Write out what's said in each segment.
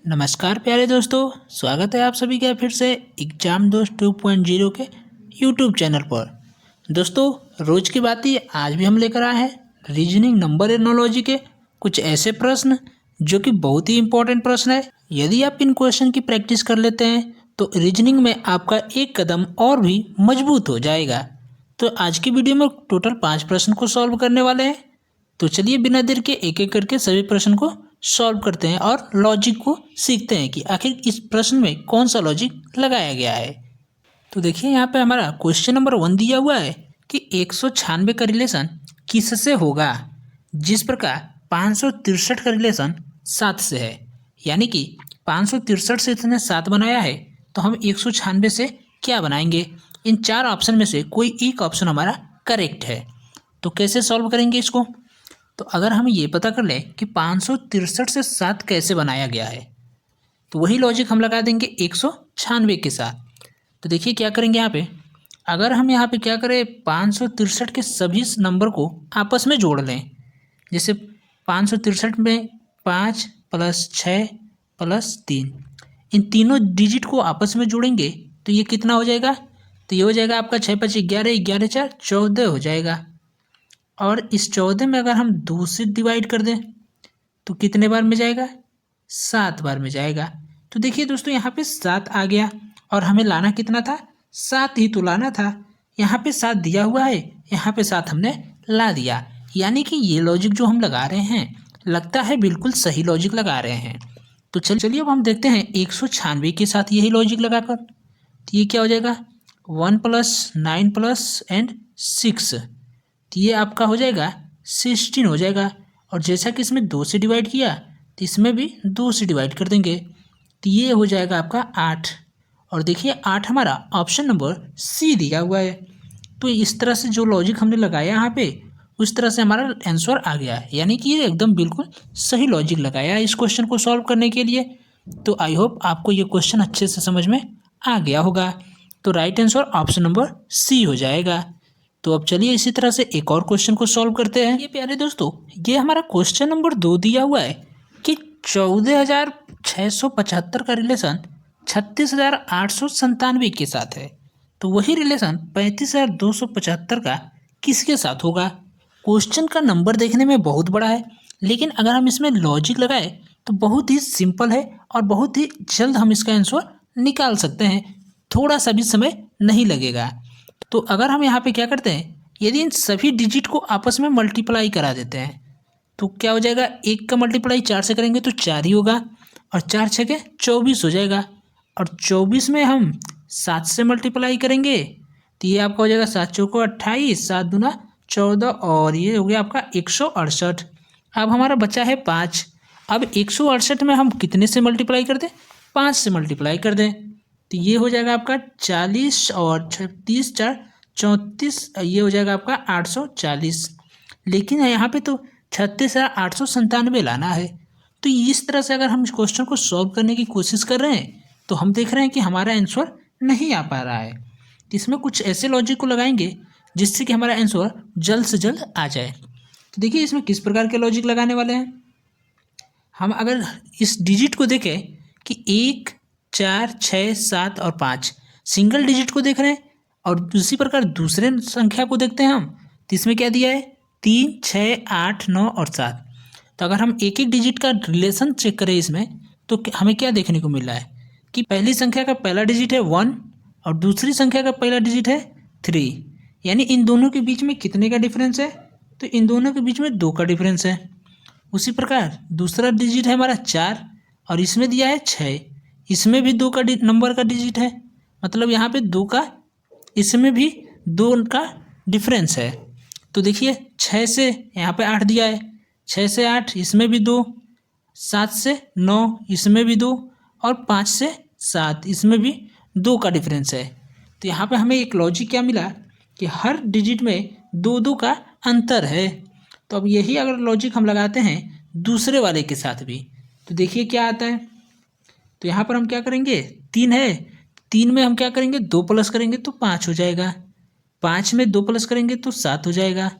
नमस्कार प्यारे दोस्तों, स्वागत है आप सभी का फिर से एग्जाम दोस्त 2.0 के यूट्यूब चैनल पर। दोस्तों, रोज की बात ही आज भी हम लेकर आए हैं रीजनिंग नंबर एनोलॉजी के कुछ ऐसे प्रश्न जो कि बहुत ही इंपॉर्टेंट प्रश्न है। यदि आप इन क्वेश्चन की प्रैक्टिस कर लेते हैं तो रीजनिंग में आपका एक कदम और भी मजबूत हो जाएगा। तो आज की वीडियो में टोटल 5 प्रश्न को सॉल्व करने वाले हैं। तो चलिए बिना देर के एक एक करके सभी प्रश्न को सॉल्व करते हैं और लॉजिक को सीखते हैं कि आखिर इस प्रश्न में कौन सा लॉजिक लगाया गया है। तो देखिए यहाँ पे हमारा क्वेश्चन नंबर 1 दिया हुआ है कि 196 का रिलेशन किससे होगा, जिस प्रकार 563 का रिलेशन 7 से है। यानी कि 563 से इसने 7 बनाया है तो हम 196 से क्या बनाएंगे। इन 4 ऑप्शन में से कोई एक ऑप्शन हमारा करेक्ट है। तो कैसे सॉल्व करेंगे इसको। तो अगर हम ये पता कर लें कि 563 से 7 कैसे बनाया गया है तो वही लॉजिक हम लगा देंगे 196 के साथ। तो देखिए क्या करेंगे यहाँ पे, अगर हम यहाँ पे क्या करें 563 के सभी नंबर को आपस में जोड़ लें। जैसे 563 में 5 + 6 + 3, इन तीनों डिजिट को आपस में जोड़ेंगे तो ये कितना हो जाएगा। तो ये हो जाएगा आपका 6 × 5 = 11, 11 × 4 = 14 हो जाएगा। और इस 14 में अगर हम 2 से डिवाइड कर दें तो कितने बार में जाएगा, 7 बार में जाएगा। तो देखिए दोस्तों यहाँ पे 7 आ गया और हमें लाना कितना था, 7 ही तो लाना था। यहाँ पे 7 दिया हुआ है, यहाँ पे 7 हमने ला दिया। यानी कि ये लॉजिक जो हम लगा रहे हैं लगता है बिल्कुल सही लॉजिक लगा रहे हैं। तो चलिए अब हम देखते हैं 196 के साथ यही लॉजिक लगाकर। तो ये क्या हो जाएगा, 1 + 9 + 6, तो ये आपका हो जाएगा 16 हो जाएगा। और जैसा कि इसमें 2 से डिवाइड किया तो इसमें भी 2 से डिवाइड कर देंगे तो ये हो जाएगा आपका 8। और देखिए 8 हमारा ऑप्शन नंबर सी दिया हुआ है। तो इस तरह से जो लॉजिक हमने लगाया यहाँ पे उस तरह से हमारा आंसर आ गया है। यानी कि ये एकदम बिल्कुल सही लॉजिक लगाया है इस क्वेश्चन को सॉल्व करने के लिए। तो आई होप आपको ये क्वेश्चन अच्छे से समझ में आ गया होगा। तो right answer option number C हो जाएगा। तो अब चलिए इसी तरह से एक और क्वेश्चन को सॉल्व करते हैं। ये प्यारे दोस्तों, ये हमारा क्वेश्चन नंबर 2 दिया हुआ है कि 14,675 का रिलेशन 36,897 के साथ है। तो वही रिलेशन 35,275 का किसके साथ होगा। क्वेश्चन का नंबर देखने में बहुत बड़ा है, लेकिन अगर हम इसमें लॉजिक लगाए तो बहुत ही सिंपल है और बहुत ही जल्द हम इसका आंसर निकाल सकते हैं। थोड़ा सा भी समय नहीं लगेगा। तो अगर हम यहाँ पे क्या करते हैं, यदि इन सभी डिजिट को आपस में मल्टीप्लाई करा देते हैं तो क्या हो जाएगा, 1 का मल्टीप्लाई 4 से करेंगे तो 4 ही होगा और 4 × 6 = 24 हो जाएगा। और 24 में हम 7 से मल्टीप्लाई करेंगे तो ये आपका हो जाएगा 7 × 4 = 28, 7 दूना 14 और ये हो गया आपका 168। अब हमारा बचा है 5। अब 168 में हम कितने से मल्टीप्लाई कर दें, 5 से मल्टीप्लाई कर दें तो ये हो जाएगा आपका 40 और 36 × 4 = 34, ये हो जाएगा आपका 840। लेकिन यहाँ पे तो 36,897 लाना है। तो इस तरह से अगर हम इस क्वेश्चन को सॉल्व करने की कोशिश कर रहे हैं तो हम देख रहे हैं कि हमारा आंसर नहीं आ पा रहा है। तो इसमें कुछ ऐसे लॉजिक को लगाएंगे जिससे कि हमारा आंसर जल्द से जल्द आ जाए। तो देखिए इसमें किस प्रकार के लॉजिक लगाने वाले हैं। हम अगर इस डिजिट को देखें कि 1, 4, 6, 7 और 5 सिंगल डिजिट को देख रहे हैं और उसी प्रकार दूसरे संख्या को देखते हैं हम तो इसमें क्या दिया है, 3, 6, 8, 9 और 7। तो अगर हम एक एक डिजिट का रिलेशन चेक करें इसमें तो हमें क्या देखने को मिल रहा है कि पहली संख्या का पहला डिजिट है 1 और दूसरी संख्या का पहला डिजिट है 3। यानी इन दोनों के बीच में कितने का डिफरेंस है, तो इन दोनों के बीच में 2 का डिफरेंस है। उसी प्रकार दूसरा डिजिट है हमारा 4 और इसमें दिया है 6, इसमें भी 2 का नंबर का डिजिट है, मतलब यहाँ पे 2 का, इसमें भी 2 का डिफरेंस है। तो देखिए 6 से यहाँ पे 8 दिया है, 6 से 8 इसमें भी 2, 7 से 9 इसमें भी 2 और 5 से 7 इसमें भी 2 का डिफरेंस है। तो यहाँ पे हमें एक लॉजिक क्या मिला कि हर डिजिट में 2-2 का अंतर है। तो अब यही अगर लॉजिक हम लगाते हैं दूसरे वाले के साथ भी तो देखिए क्या आता है। तो यहाँ पर हम क्या करेंगे, 3 है, 3 में हम क्या करेंगे 2 प्लस करेंगे तो 5 हो जाएगा, 5 में 2 प्लस करेंगे तो 7 हो जाएगा,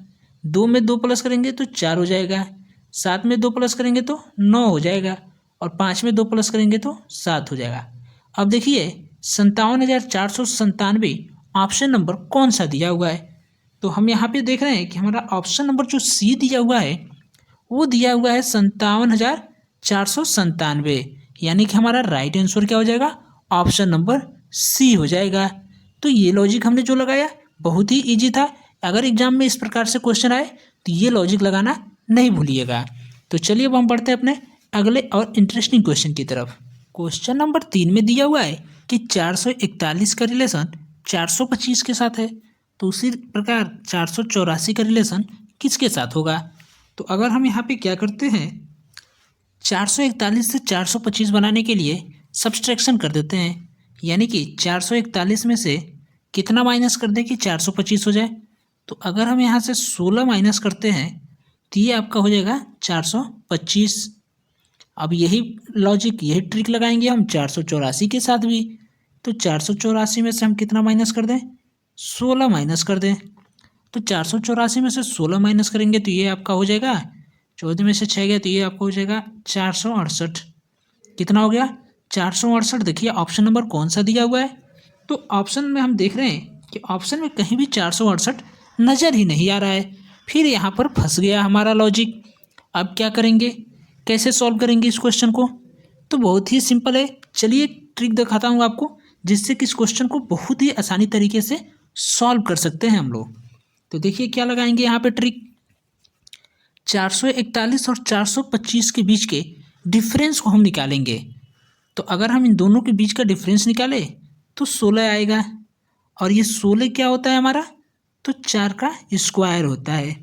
2 में 2 प्लस करेंगे तो 4 हो जाएगा, 7 में 2 प्लस करेंगे तो 9 हो जाएगा और 5 में 2 प्लस करेंगे तो 7 हो जाएगा। अब देखिए 57,497 ऑप्शन नंबर कौन सा दिया हुआ है। तो हम यहाँ पे देख रहे हैं कि हमारा ऑप्शन नंबर जो सी दिया हुआ है वो दिया हुआ है 57,497, यानी कि हमारा राइट आंसर क्या हो जाएगा, ऑप्शन नंबर सी हो जाएगा। तो ये लॉजिक हमने जो लगाया बहुत ही इजी था। अगर एग्जाम में इस प्रकार से क्वेश्चन आए तो ये लॉजिक लगाना नहीं भूलिएगा। तो चलिए अब हम बढ़ते हैं अपने अगले और इंटरेस्टिंग क्वेश्चन की तरफ। क्वेश्चन नंबर 3 में दिया हुआ है कि 441 का रिलेशन 425 के साथ है, तो उसी प्रकार 484 का रिलेशन किसके साथ होगा। तो अगर हम यहाँ पे क्या करते हैं, 441 से 425 बनाने के लिए सब्सट्रैक्शन कर देते हैं, यानी कि 441 में से कितना माइनस कर दें कि 425 हो जाए। तो अगर हम यहाँ से 16 माइनस करते हैं तो ये आपका हो जाएगा 425। अब यही लॉजिक, यही ट्रिक लगाएंगे हम 484 के साथ भी। तो 484 में से हम कितना माइनस कर दें, 16 माइनस कर दें। तो 484 में से 16 माइनस करेंगे तो ये आपका हो जाएगा, 14 में से 6 गया तो ये आपका हो जाएगा 468। कितना हो गया, 468। देखिए ऑप्शन नंबर कौन सा दिया हुआ है, तो ऑप्शन में हम देख रहे हैं कि ऑप्शन में कहीं भी 468 नज़र ही नहीं आ रहा है। फिर यहाँ पर फंस गया हमारा लॉजिक। अब क्या करेंगे, कैसे सॉल्व करेंगे इस क्वेश्चन को। तो बहुत ही सिंपल है, चलिए ट्रिक दिखाता हूँ आपको जिससे कि इस क्वेश्चन को बहुत ही आसानी तरीके से सॉल्व कर सकते हैं हम लोग। तो देखिए क्या लगाएंगे यहाँ पे ट्रिक, 441 और 425 के बीच के डिफरेंस को हम निकालेंगे। तो अगर हम इन दोनों के बीच का डिफरेंस निकालें तो 16 आएगा, और ये 16 क्या होता है हमारा, तो 4 का स्क्वायर होता है।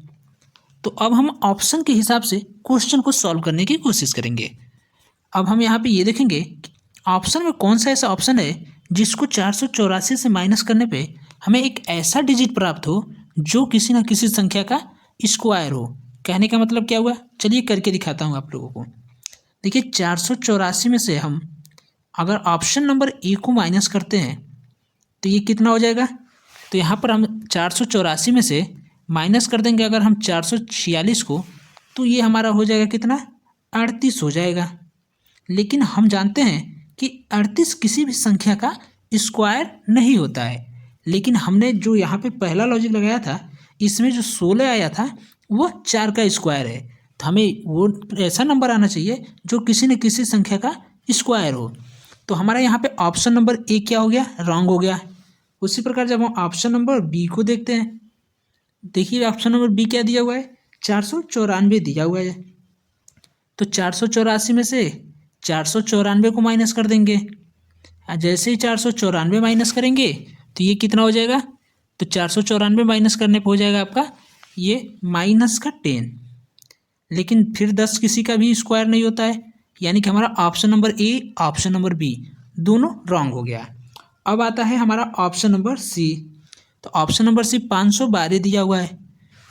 तो अब हम ऑप्शन के हिसाब से क्वेश्चन को सॉल्व करने की कोशिश करेंगे। अब हम यहाँ पे ये देखेंगे कि ऑप्शन में कौन सा ऐसा ऑप्शन है जिसको 484 से माइनस करने पे हमें एक ऐसा डिजिट प्राप्त हो जो किसी न किसी संख्या का स्क्वायर हो। कहने का मतलब क्या हुआ, चलिए करके दिखाता हूँ आप लोगों को। देखिए 484 में से हम अगर ऑप्शन नंबर ए को माइनस करते हैं तो ये कितना हो जाएगा। तो यहाँ पर हम 484 में से माइनस कर देंगे अगर हम 446 को, तो ये हमारा हो जाएगा कितना, 38 हो जाएगा। लेकिन हम जानते हैं कि 38 किसी भी संख्या का स्क्वायर नहीं होता है। लेकिन हमने जो यहाँ पे पहला लॉजिक लगाया था, इसमें जो 16 आया था वो 4 का स्क्वायर है। तो हमें वो ऐसा नंबर आना चाहिए जो किसी न किसी संख्या का स्क्वायर हो। तो हमारा यहाँ पे ऑप्शन नंबर ए क्या हो गया, रॉन्ग हो गया। उसी प्रकार जब हम ऑप्शन नंबर बी को देखते हैं, देखिए ऑप्शन नंबर बी क्या दिया हुआ है, 494 दिया हुआ है। तो 484 में से 494 को माइनस कर देंगे। जैसे ही 494 माइनस करेंगे तो ये कितना हो जाएगा, तो 494 माइनस करने पर हो जाएगा आपका ये माइनस का 10। लेकिन फिर 10 किसी का भी स्क्वायर नहीं होता है, यानी कि हमारा option number A, option number B दोनों रॉन्ग हो गया। अब आता है हमारा ऑप्शन नंबर सी। तो ऑप्शन नंबर सी 512 दिया हुआ है।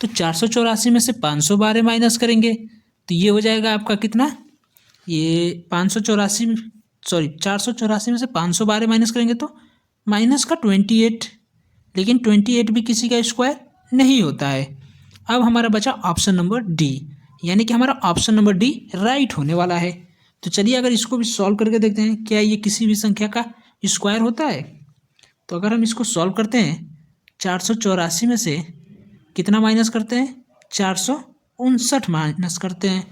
तो 484 में से 512 माइनस करेंगे तो ये हो जाएगा आपका कितना, ये 484 में से 512 माइनस करेंगे तो माइनस का 28। लेकिन 28 भी किसी का स्क्वायर नहीं होता है। अब हमारा बचा ऑप्शन नंबर डी, यानी कि हमारा ऑप्शन नंबर डी राइट होने वाला है। तो चलिए अगर इसको भी सॉल्व करके देखते हैं, क्या ये किसी भी संख्या का स्क्वायर होता है। तो अगर हम इसको सॉल्व करते हैं, 484 में से कितना माइनस करते हैं, 459 माइनस करते हैं।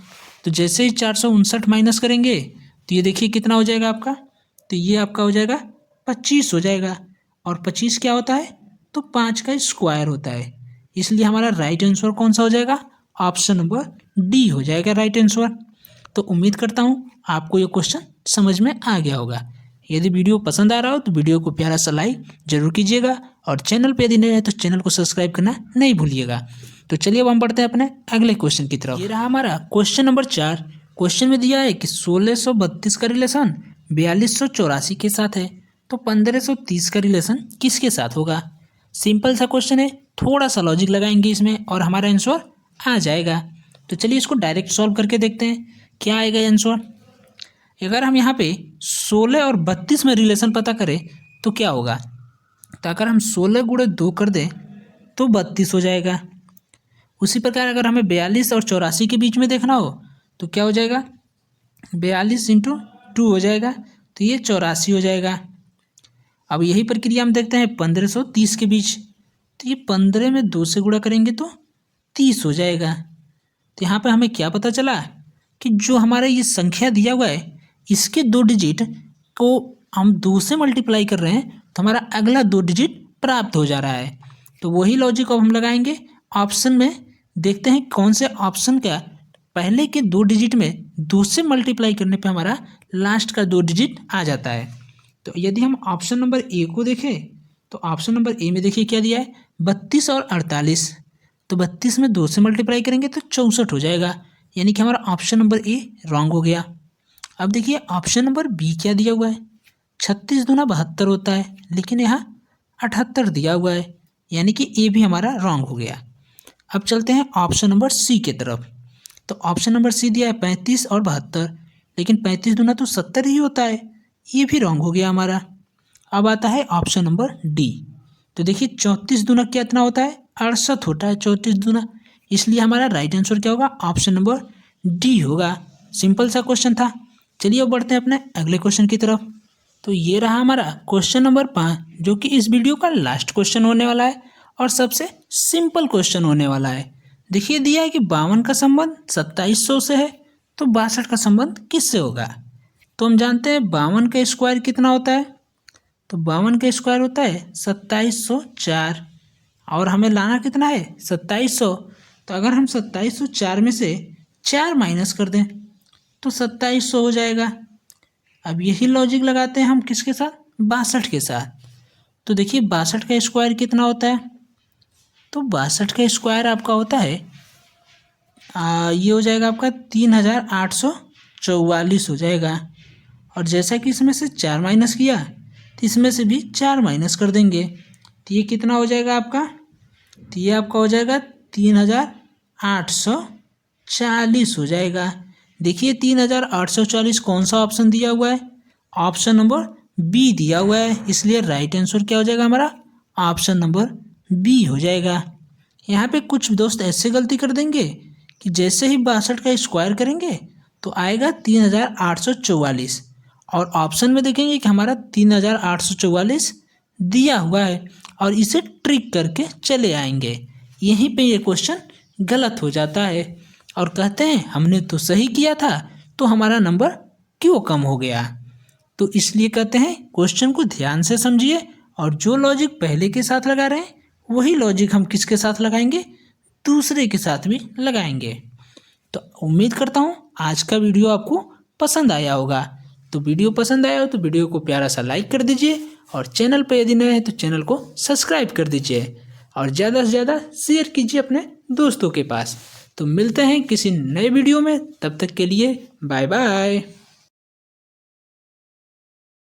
तो जैसे ही 459 माइनस करेंगे तो ये देखिए कितना हो जाएगा आपका, तो ये आपका हो जाएगा 25 हो जाएगा। और 25 क्या होता है, तो 5 का स्क्वायर होता है। इसलिए हमारा राइट आंसर कौन सा हो जाएगा, ऑप्शन नंबर डी हो जाएगा राइट आंसर। तो उम्मीद करता हूँ आपको ये क्वेश्चन समझ में आ गया होगा। यदि वीडियो पसंद आ रहा हो तो वीडियो को प्यारा सा लाइक जरूर कीजिएगा, और चैनल पे यदि नए हैं तो चैनल को सब्सक्राइब करना नहीं भूलिएगा। तो चलिए अब हम बढ़ते हैं अपने अगले क्वेश्चन की तरफ। ये रहा हमारा क्वेश्चन नंबर 4। क्वेश्चन में दिया है कि 1632 का रिलेशन 4284 के साथ है, तो 1530 का रिलेशन किसके साथ होगा। सिंपल सा क्वेश्चन है, थोड़ा सा लॉजिक लगाएंगे इसमें और हमारा आंसर आ जाएगा। तो चलिए इसको डायरेक्ट सॉल्व करके देखते हैं क्या आएगा आंसर। अगर हम यहाँ पे 16 और 32 में रिलेशन पता करें तो क्या होगा, तो अगर हम 16 गुणे 2 कर दें तो 32 हो जाएगा। उसी प्रकार अगर हमें 42 और 84 के बीच में देखना हो तो क्या हो जाएगा, 42 इंटू 2 हो जाएगा, तो ये 84 हो जाएगा। अब यही प्रक्रिया हम देखते हैं 1530 के बीच, तो ये 15 में 2 से गुणा करेंगे तो 30 हो जाएगा। तो यहाँ पे हमें क्या पता चला कि जो हमारा ये संख्या दिया हुआ है इसके 2 डिजिट को हम 2 से मल्टीप्लाई कर रहे हैं, तो हमारा अगला 2 डिजिट प्राप्त हो जा रहा है। तो वही लॉजिक अब हम लगाएंगे ऑप्शन में। देखते हैं कौन से ऑप्शन का पहले के 2 डिजिट में 2 से मल्टीप्लाई करने पे हमारा लास्ट का 2 डिजिट आ जाता है। तो यदि हम ऑप्शन नंबर ए को देखें, तो ऑप्शन नंबर ए में देखिए क्या दिया है, 32 और 48। तो 32 में 2 से मल्टीप्लाई करेंगे तो 64 हो जाएगा, यानी कि हमारा ऑप्शन नंबर ए रॉन्ग हो गया। अब देखिए ऑप्शन नंबर बी क्या दिया हुआ है, 36 दूना 72 होता है, लेकिन यहाँ 78 दिया हुआ है, यानी कि ए भी हमारा रॉन्ग हो गया। अब चलते हैं ऑप्शन नंबर सी की तरफ। तो ऑप्शन नंबर सी दिया है 35 और 72, लेकिन 35 दूना तो 70 ही होता है, ये भी रॉन्ग हो गया हमारा। अब आता है ऑप्शन नंबर डी। तो देखिए 34 दूना कितना होता है, 68 होता है 34 दूना, इसलिए हमारा राइट आंसर क्या होगा, ऑप्शन नंबर डी होगा। सिंपल सा क्वेश्चन था। चलिए अब बढ़ते हैं अपने अगले क्वेश्चन की तरफ। तो ये रहा हमारा क्वेश्चन नंबर 5, जो कि इस वीडियो का लास्ट क्वेश्चन होने वाला है और सबसे सिंपल क्वेश्चन होने वाला है। देखिए दिया है कि 52 का संबंध 2700 से है, तो 62 का संबंध किससे होगा। तो हम जानते हैं 52 का स्क्वायर कितना होता है, तो 52 का स्क्वायर होता है 2704, और हमें लाना कितना है 2700। तो अगर हम 2704 में से 4 माइनस कर दें तो 2700 हो जाएगा। अब यही लॉजिक लगाते हैं हम किसके साथ, 62 के साथ। तो देखिए 62 का स्क्वायर कितना होता है, तो 62 का स्क्वायर आपका होता है ये हो जाएगा आपका 3844 हो जाएगा। और जैसा कि इसमें से 4 माइनस किया तो इसमें से भी 4 माइनस कर देंगे, तो ये कितना हो जाएगा आपका, तो ये आपका हो जाएगा 3840 हो जाएगा। देखिए 3840 कौन सा ऑप्शन दिया हुआ है, ऑप्शन नंबर बी दिया हुआ है, इसलिए राइट आंसर क्या हो जाएगा हमारा, ऑप्शन नंबर बी हो जाएगा। यहाँ पे कुछ दोस्त ऐसे गलती कर देंगे कि जैसे ही 62 का स्क्वायर करेंगे तो आएगा 3844, और ऑप्शन में देखेंगे कि हमारा 3844 दिया हुआ है और इसे ट्रिक करके चले आएंगे। यहीं पे ये क्वेश्चन गलत हो जाता है और कहते हैं हमने तो सही किया था, तो हमारा नंबर क्यों कम हो गया। तो इसलिए कहते हैं क्वेश्चन को ध्यान से समझिए, और जो लॉजिक पहले के साथ लगा रहे हैं वही लॉजिक हम किसके साथ लगाएंगे, दूसरे के साथ भी लगाएंगे। तो उम्मीद करता हूँ आज का वीडियो आपको पसंद आया होगा। तो वीडियो पसंद आया हो तो वीडियो को प्यारा सा लाइक कर दीजिए, और चैनल पर यदि नए हैं तो चैनल को सब्सक्राइब कर दीजिए, और ज़्यादा से ज़्यादा शेयर कीजिए अपने दोस्तों के पास। तो मिलते हैं किसी नए वीडियो में, तब तक के लिए बाय बाय।